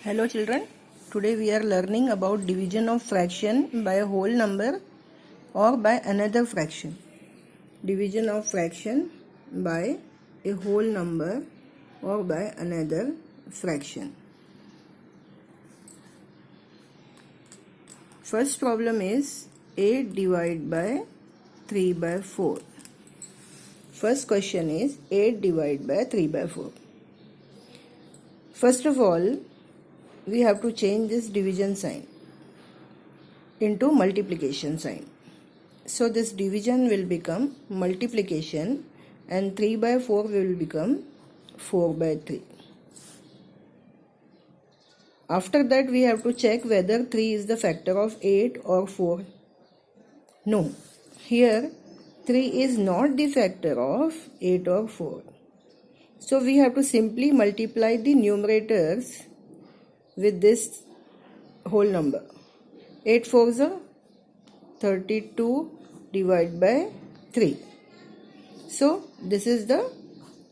Hello children, today we are learning about division of fraction by a whole number or by another fraction. Division of fraction by a whole number or by another fraction. First problem is 8 divided by 3 by 4. First question is 8 divided by 3 by 4. First of all, we have to change this division sign into multiplication sign. So this division will become multiplication and 3 by 4 will become 4 by 3. After that we have to check whether 3 is the factor of 8 or 4. No, here 3 is not the factor of 8 or 4. So we have to simply multiply the numerators with this whole number. 8 4s are 32 divided by 3. So this is the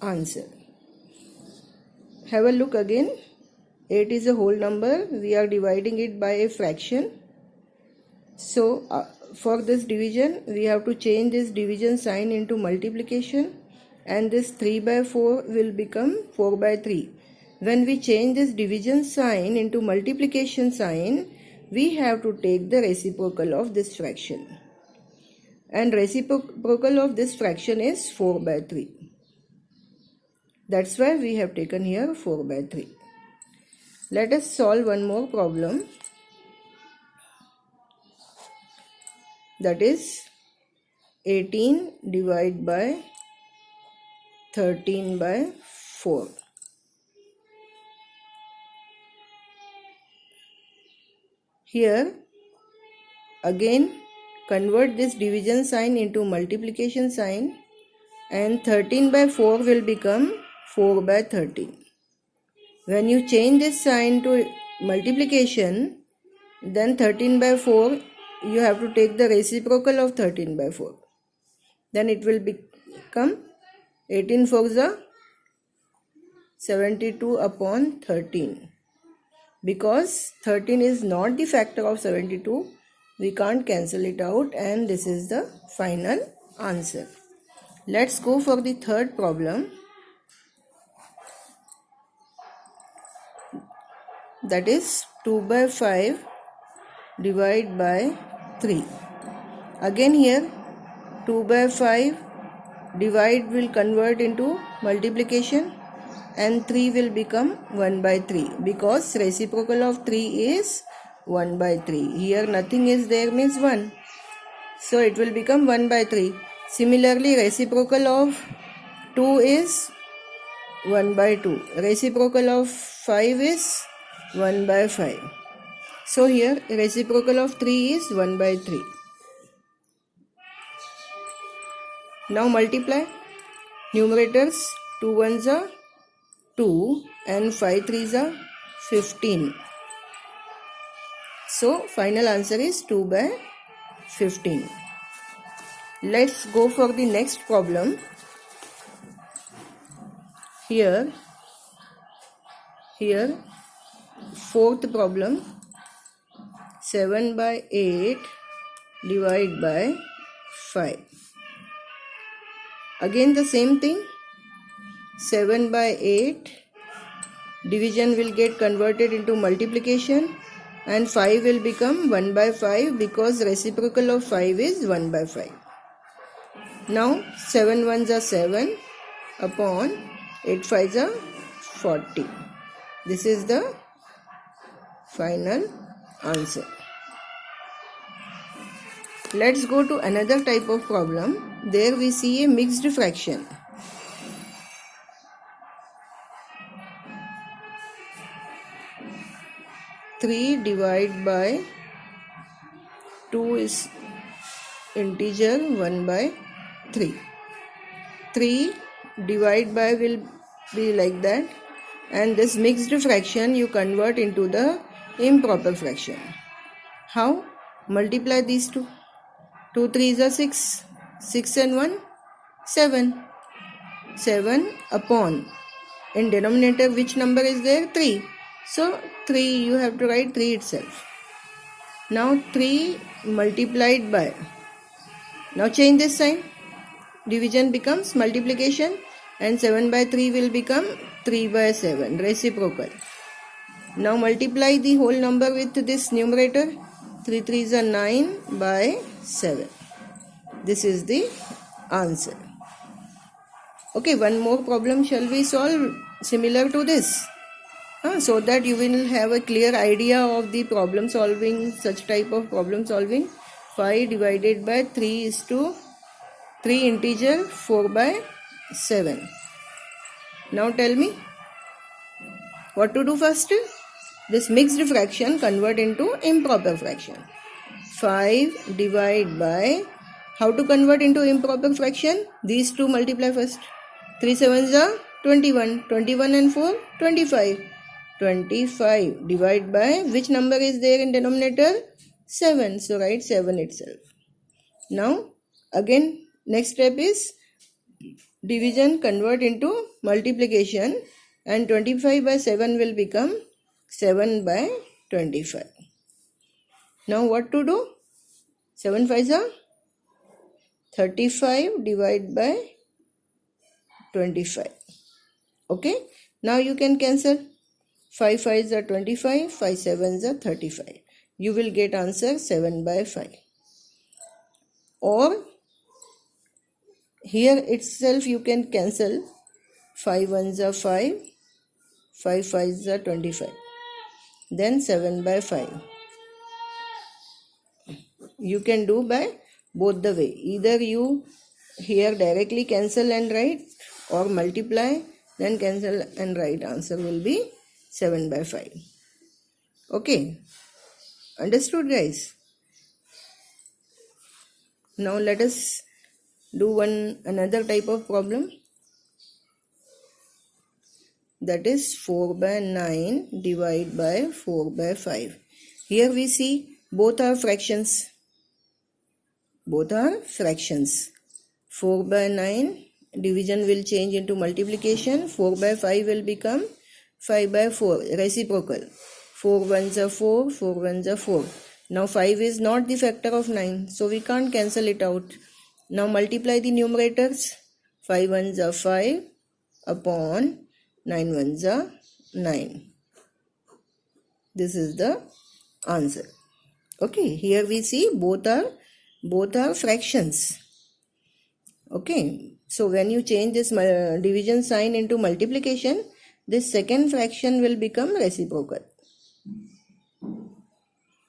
answer. Have a look again. 8 is a whole number. We are dividing it by a fraction. So for this division we have to change this division sign into multiplication, and this 3 by 4 will become 4 by 3. When we change this division sign into multiplication sign, we have to take the reciprocal of this fraction. And reciprocal of this fraction is 4 by 3. That's why we have taken here 4 by 3. Let us solve one more problem. That is 18 divided by 13 by 4. Here again convert this division sign into multiplication sign, and 13 by 4 will become 4 by 13. When you change this sign to multiplication, then 13 by 4 you have to take the reciprocal of 13 by 4. Then it will become 18 4s are 72 upon 13. Because 13 is not the factor of 72, we can't cancel it out, and this is the final answer. Let's go for the third problem. That is 2 by 5 divided by 3. Again here 2 by 5 divide will convert into multiplication, and 3 will become 1 by 3 because reciprocal of 3 is 1 by 3. Here nothing is there means 1. So it will become 1 by 3. Similarly, reciprocal of 2 is 1 by 2. Reciprocal of 5 is 1 by 5. So here reciprocal of 3 is 1 by 3. Now multiply. Numerators 2 1s are 2 and 5 3s are 15. So final answer is 2 by 15. Let's go for the next problem. Here fourth problem, 7 by 8 divided by 5. Again the same thing. 7 by 8 division will get converted into multiplication, and 5 will become 1 by 5 because reciprocal of 5 is 1 by 5. Now 7 1s are 7 upon 8 5s are 40. This is the final answer. Let's go to another type of problem. There we see a mixed fraction. Three divided by 2 is integer 1 by 3. 3 divided by will be like that, and this mixed fraction you convert into the improper fraction. How? Multiply these two. 2 3s are 6. 6 and 1 7. 7 upon, in denominator which number is there? 3. So 3, you have to write 3 itself. Now 3 multiplied by, now change this sign, division becomes multiplication, and 7 by 3 will become 3 by 7, reciprocal. Now multiply the whole number with this numerator, 3 3s are 9 by 7. This is the answer. Okay, one more problem shall we solve similar to this, so that you will have a clear idea of the problem solving, such type of problem solving. 5 divided by 3 is to 3 integer 4 by 7. Now tell me what to do first. This mixed fraction convert into improper fraction. 5 divide by, how to convert into improper fraction? These two multiply first. 3 7s are 21. 21 and 4, 25. 25 divide by, which number is there in denominator? 7. So write 7 itself. Now again next step is division convert into multiplication, and 25 by 7 will become 7 by 25. Now what to do? 7 5s are 35 divided by 25. Okay, now you can cancel. 5 5s are 25, 5 7s are 35. You will get answer 7 by 5. Or here itself you can cancel. 5 1s are 5, 5 5s are 25. Then 7 by 5. You can do by both the way. Either you here directly cancel and write, or multiply, then cancel and write. Answer will be 7 by 5. Okay, understood guys? Now let us do another type of problem, that is 4 by 9 divided by 4 by 5. Here we see both are fractions. Both are fractions. 4 by 9 division will change into multiplication. 4 by 5 will become 5 by 4, reciprocal. 4 1s are 4, 4 1s are 4. Now 5 is not the factor of 9, so we can't cancel it out. Now multiply the numerators. 5 1s are 5 upon 9 1s are 9. This is the answer. Okay, here we see both are fractions. Okay, so when you change this division sign into multiplication, this second fraction will become reciprocal.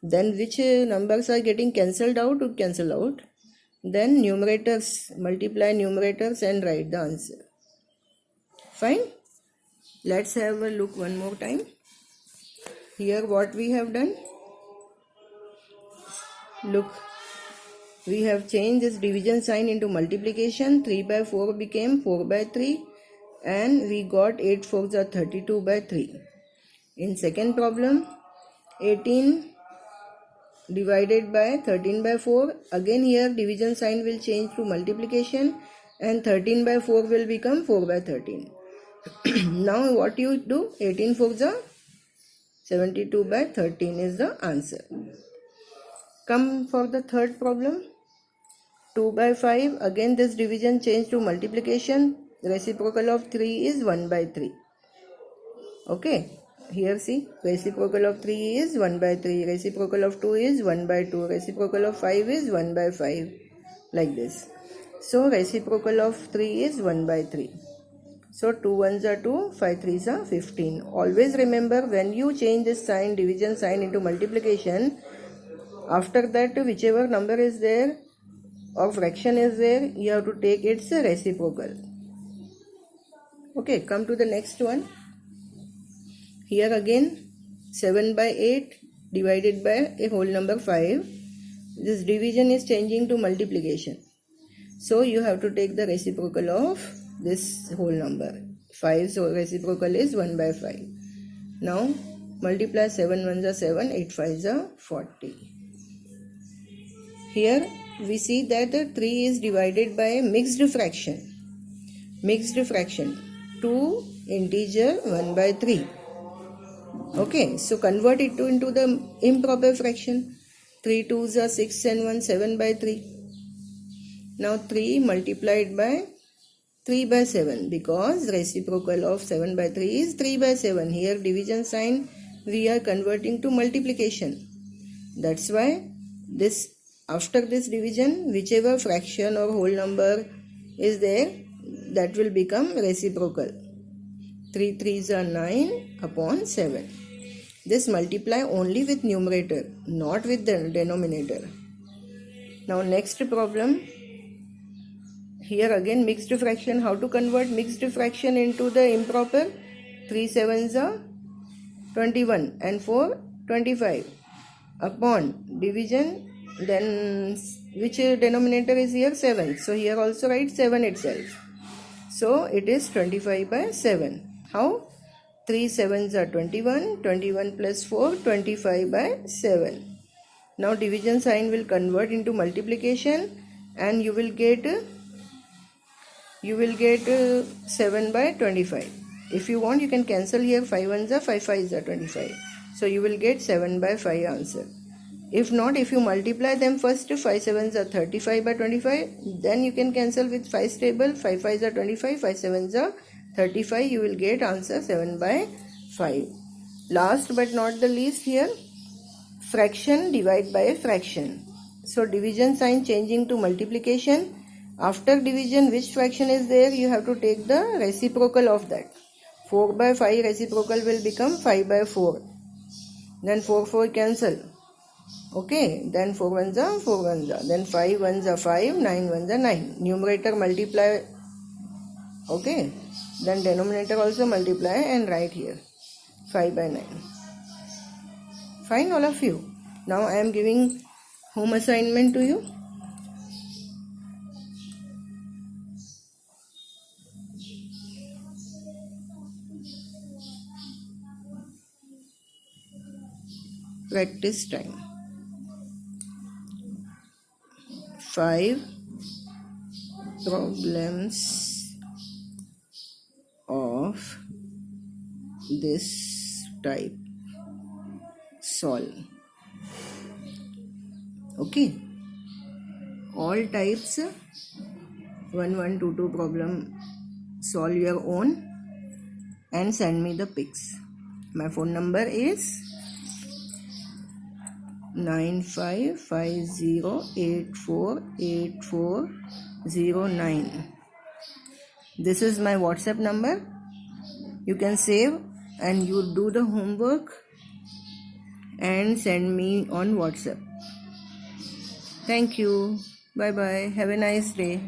Then which numbers are getting cancelled out to cancel out. Then numerators, multiply numerators and write the answer. Fine. Let's have a look one more time. Here what we have done. Look, we have changed this division sign into multiplication. 3 by 4 became 4 by 3, and we got 8 4s are 32 by 3. In second problem, 18 divided by 13 by 4. Again here division sign will change to multiplication, and 13 by 4 will become 4 by 13. Now what you do? 18 4s are 72 by 13 is the answer. Come for the third problem. 2 by 5. Again this division changed to multiplication. Reciprocal of 3 is 1 by 3. Okay. Here see, reciprocal of 3 is 1 by 3. Reciprocal of 2 is 1 by 2. Reciprocal of 5 is 1 by 5. Like this. So reciprocal of 3 is 1 by 3. So 2 1s are 2, 5 3s are 15. Always remember, when you change this sign, division sign into multiplication, after that whichever number is there or fraction is there, you have to take its reciprocal. Okay, come to the next one. Here again 7 by 8 divided by a whole number 5. This division is changing to multiplication. So you have to take the reciprocal of this whole number 5. So reciprocal is 1 by 5. Now multiply 7 1s are 7, 8 5s are 40. Here we see that 3 is divided by a mixed fraction. Mixed fraction. 2 integer 1 by 3. Okay, so convert it into the improper fraction. 3 2s are 6 and 1, 7 by 3. Now 3 multiplied by 3 by 7, because reciprocal of 7 by 3 is 3 by 7. Here division sign we are converting to multiplication. That's why this, after this division, whichever fraction or whole number is there, that will become reciprocal. 3 3s are 9 upon 7. This multiply only with numerator, not with the denominator. Now next problem. Here again mixed fraction. How to convert mixed fraction into the improper? 3 7s are 21 and 4 25 upon division. Then which denominator is here? 7. So here also write 7 itself. So it is 25 by 7. How? 3 7s are 21, 21 plus 4, 25 by 7. Now division sign will convert into multiplication and you will get 7 by 25. If you want, you can cancel here 5 1s are 5 5s are 25. So you will get 7 by 5 answer. If not, if you multiply them first, 5 7s are 35 by 25. Then you can cancel with 5's table. 5 5s are 25, 5 7s are 35. You will get answer 7 by 5. Last but not the least, here fraction divide by a fraction. So division sign changing to multiplication. After division, which fraction is there? You have to take the reciprocal of that. 4 by 5 reciprocal will become 5 by 4. Then 4 4 cancel. Okay, then 4 1s are 4 1s are. Then 5 1s are 5, 9 1s are 9. Numerator multiply. Okay, then denominator also multiply and write here 5 by 9. Fine, all of you. Now I am giving home assignment to you. Practice time. 5 problems of this type solve. Okay, all types 1 1 2 2 problem solve your own and send me the pics. My phone number is 9550848409. This is my WhatsApp number. You can save and you do the homework and send me on WhatsApp. Thank you. Bye bye. Have a nice day.